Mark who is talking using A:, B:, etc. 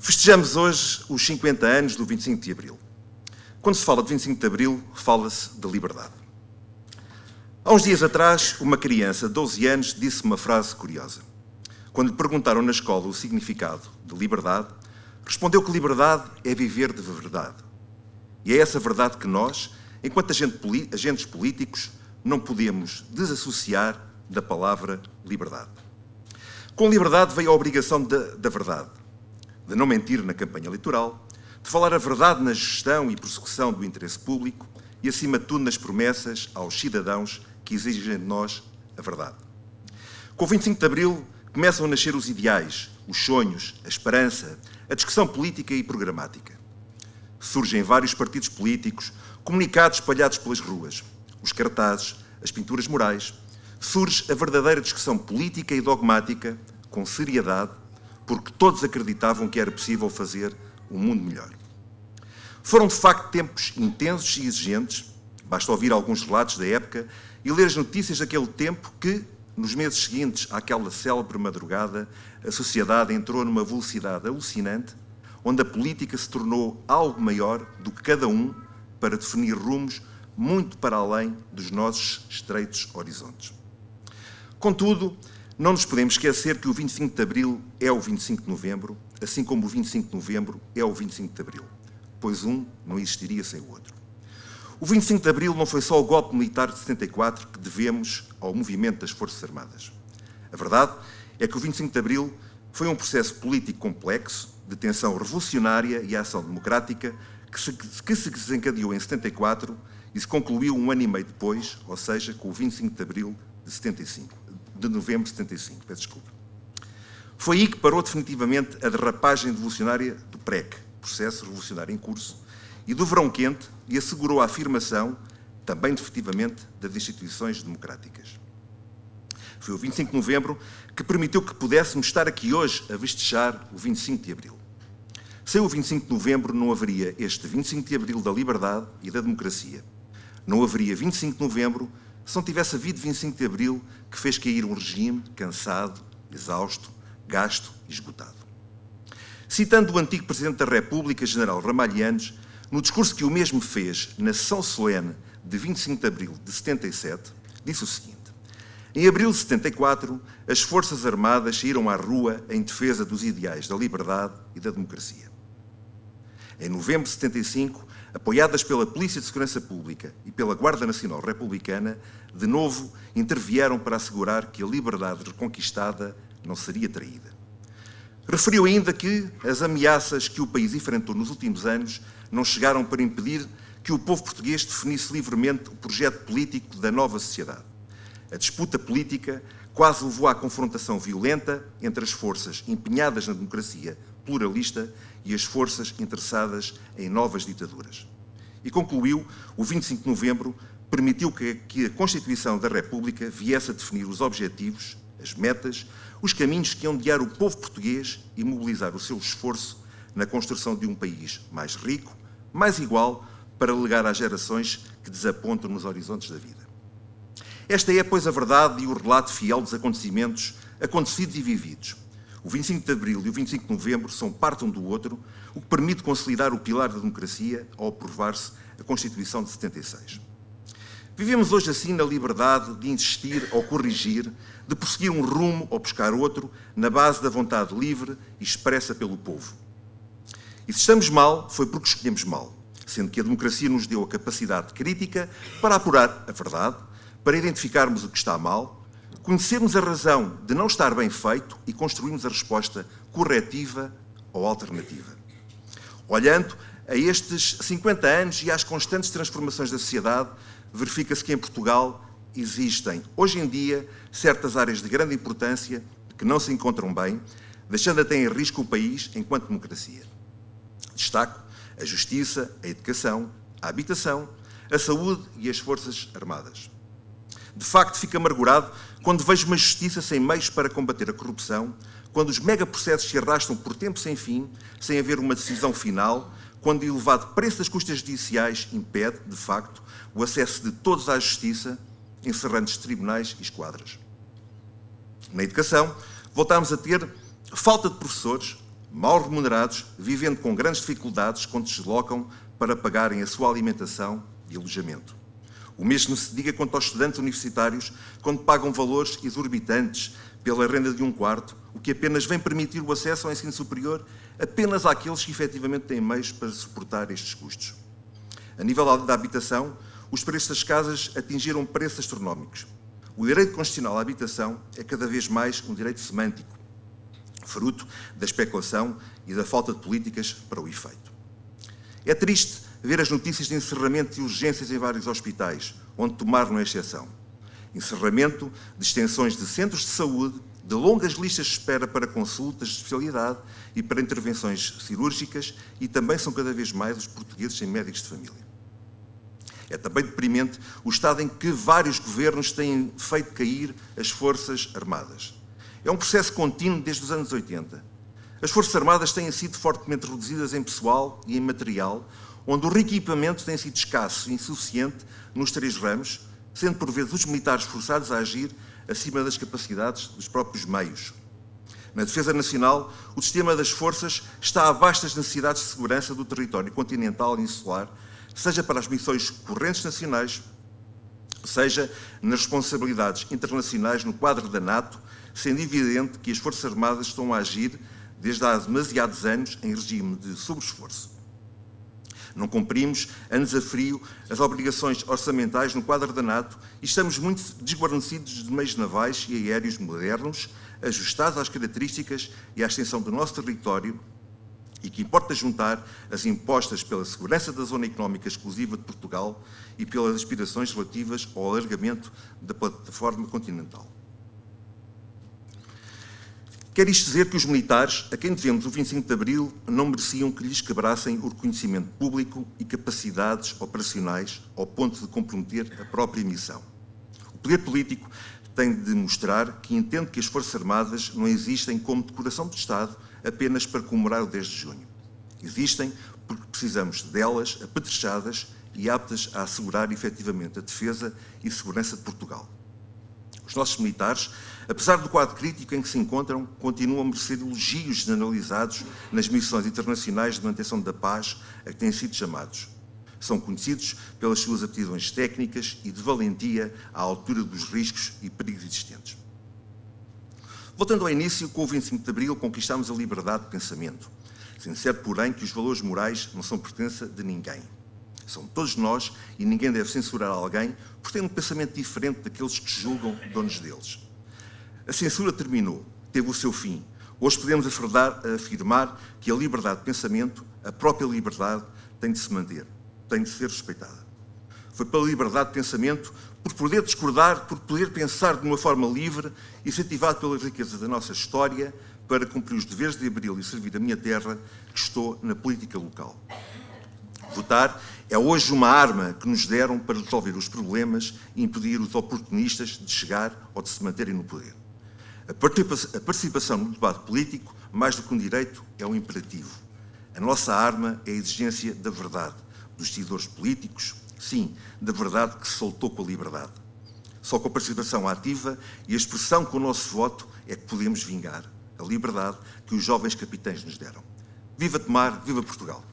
A: Festejamos hoje os 50 anos do 25 de Abril. Quando se fala de 25 de Abril, fala-se de liberdade. Há uns dias atrás, uma criança de 12 anos disse uma frase curiosa. Quando lhe perguntaram na escola o significado de liberdade, respondeu que liberdade é viver de verdade. E é essa verdade que nós, enquanto agentes políticos, não podemos desassociar da palavra liberdade. Com liberdade veio a obrigação da verdade, de não mentir na campanha eleitoral, de falar a verdade na gestão e prossecução do interesse público e, acima de tudo, nas promessas aos cidadãos que exigem de nós a verdade. Com o 25 de Abril começam a nascer os ideais, os sonhos, a esperança, a discussão política e programática. Surgem vários partidos políticos, comunicados espalhados pelas ruas, os cartazes, as pinturas murais. Surge a verdadeira discussão política e dogmática, com seriedade, porque todos acreditavam que era possível fazer um mundo melhor. Foram, de facto, tempos intensos e exigentes. Basta ouvir alguns relatos da época e ler as notícias daquele tempo que, nos meses seguintes àquela célebre madrugada, a sociedade entrou numa velocidade alucinante, onde a política se tornou algo maior do que cada um para definir rumos muito para além dos nossos estreitos horizontes. Contudo, não nos podemos esquecer que o 25 de Abril é o 25 de Novembro, assim como o 25 de Novembro é o 25 de Abril, pois um não existiria sem o outro. O 25 de Abril não foi só o golpe militar de 74 que devemos ao movimento das Forças Armadas. A verdade é que o 25 de Abril foi um processo político complexo, de tensão revolucionária e ação democrática, que se desencadeou em 74 e se concluiu um ano e meio depois, ou seja, com o 25 de Abril de novembro de 75, peço desculpa. Foi aí que parou definitivamente a derrapagem revolucionária do PREC, processo revolucionário em curso, e do verão quente, e assegurou a afirmação, também definitivamente, das instituições democráticas. Foi o 25 de novembro que permitiu que pudéssemos estar aqui hoje a festejar o 25 de abril. Sem o 25 de novembro não haveria este 25 de abril da liberdade e da democracia. Não haveria 25 de novembro se não tivesse havido 25 de abril que fez cair um regime cansado, exausto, gasto e esgotado. Citando o antigo Presidente da República, General Ramalhianes, no discurso que o mesmo fez na sessão solene de 25 de abril de 77, disse o seguinte: em abril de 74, as Forças Armadas saíram à rua em defesa dos ideais da liberdade e da democracia. Em novembro de 75, apoiadas pela Polícia de Segurança Pública e pela Guarda Nacional Republicana, de novo intervieram para assegurar que a liberdade reconquistada não seria traída. Referiu ainda que as ameaças que o país enfrentou nos últimos anos não chegaram para impedir que o povo português definisse livremente o projeto político da nova sociedade. A disputa política quase levou à confrontação violenta entre as forças empenhadas na democracia pluralista e as forças interessadas em novas ditaduras. E concluiu, o 25 de novembro permitiu que a Constituição da República viesse a definir os objetivos, as metas, os caminhos que iam guiar o povo português e mobilizar o seu esforço na construção de um país mais rico, mais igual, para legar às gerações que desapontam nos horizontes da vida. Esta é, pois, a verdade e o relato fiel dos acontecimentos acontecidos e vividos. O 25 de abril e o 25 de novembro são parte um do outro, o que permite consolidar o pilar da democracia ao aprovar-se a Constituição de 76. Vivemos hoje assim na liberdade de insistir ou corrigir, de prosseguir um rumo ou buscar outro, na base da vontade livre e expressa pelo povo. E se estamos mal, foi porque escolhemos mal, sendo que a democracia nos deu a capacidade crítica para apurar a verdade, para identificarmos o que está mal, conhecermos a razão de não estar bem feito e construirmos a resposta corretiva ou alternativa. Olhando a estes 50 anos e às constantes transformações da sociedade, verifica-se que em Portugal existem, hoje em dia, certas áreas de grande importância que não se encontram bem, deixando até em risco o país enquanto democracia. Destaco a justiça, a educação, a habitação, a saúde e as Forças Armadas. De facto, fico amargurado quando vejo uma justiça sem meios para combater a corrupção, quando os megaprocessos se arrastam por tempo sem fim, sem haver uma decisão final, quando o elevado preço das custas judiciais impede, de facto, o acesso de todos à justiça, encerrando os tribunais e esquadras. Na educação, voltámos a ter falta de professores, mal remunerados, vivendo com grandes dificuldades quando se deslocam para pagarem a sua alimentação e alojamento. O mesmo se diga quanto aos estudantes universitários, quando pagam valores exorbitantes pela renda de um quarto, o que apenas vem permitir o acesso ao ensino superior apenas àqueles que efetivamente têm meios para suportar estes custos. A nível da habitação, os preços das casas atingiram preços astronómicos. O direito constitucional à habitação é cada vez mais um direito semântico, fruto da especulação e da falta de políticas para o efeito. É triste ver as notícias de encerramento e urgências em vários hospitais, onde Tomar não é exceção. Encerramento de extensões de centros de saúde, de longas listas de espera para consultas de especialidade e para intervenções cirúrgicas, e também são cada vez mais os portugueses sem médicos de família. É também deprimente o estado em que vários governos têm feito cair as Forças Armadas. É um processo contínuo desde os anos 80. As Forças Armadas têm sido fortemente reduzidas em pessoal e em material, onde o reequipamento tem sido escasso e insuficiente nos três ramos, sendo por vezes os militares forçados a agir acima das capacidades dos próprios meios. Na defesa nacional, o sistema das forças está abaixo das necessidades de segurança do território continental e insular, seja para as missões correntes nacionais, seja nas responsabilidades internacionais no quadro da NATO, sendo evidente que as Forças Armadas estão a agir desde há demasiados anos em regime de sobreesforço. Não cumprimos, anos a frio, as obrigações orçamentais no quadro da NATO e estamos muito desguarnecidos de meios navais e aéreos modernos, ajustados às características e à extensão do nosso território, e que importa juntar as impostas pela segurança da zona económica exclusiva de Portugal e pelas aspirações relativas ao alargamento da plataforma continental. Quer isto dizer que os militares, a quem devemos o 25 de Abril, não mereciam que lhes quebrassem o reconhecimento público e capacidades operacionais ao ponto de comprometer a própria missão. O poder político tem de mostrar que entende que as Forças Armadas não existem como decoração de Estado apenas para comemorar o 10 de junho. Existem porque precisamos delas apetrechadas e aptas a assegurar efetivamente a defesa e segurança de Portugal. Os nossos militares, apesar do quadro crítico em que se encontram, continuam a merecer elogios generalizados nas missões internacionais de manutenção da paz a que têm sido chamados. São conhecidos pelas suas aptidões técnicas e de valentia à altura dos riscos e perigos existentes. Voltando ao início, com o 25 de Abril conquistámos a liberdade de pensamento, sendo certo, porém, que os valores morais não são pertença de ninguém. São todos nós e ninguém deve censurar alguém por ter um pensamento diferente daqueles que julgam donos deles. A censura terminou, teve o seu fim. Hoje podemos afirmar que a liberdade de pensamento, a própria liberdade, tem de se manter, tem de ser respeitada. Foi pela liberdade de pensamento, por poder discordar, por poder pensar de uma forma livre, incentivado pela riqueza da nossa história, para cumprir os deveres de Abril e servir a minha terra, que estou na política local. Votar é hoje uma arma que nos deram para resolver os problemas e impedir os oportunistas de chegar ou de se manterem no poder. A participação no debate político, mais do que um direito, é um imperativo. A nossa arma é a exigência da verdade, dos decisores políticos, sim, da verdade que se soltou com a liberdade. Só com a participação ativa e a expressão com o nosso voto é que podemos vingar a liberdade que os jovens capitães nos deram. Viva Tomar, viva Portugal!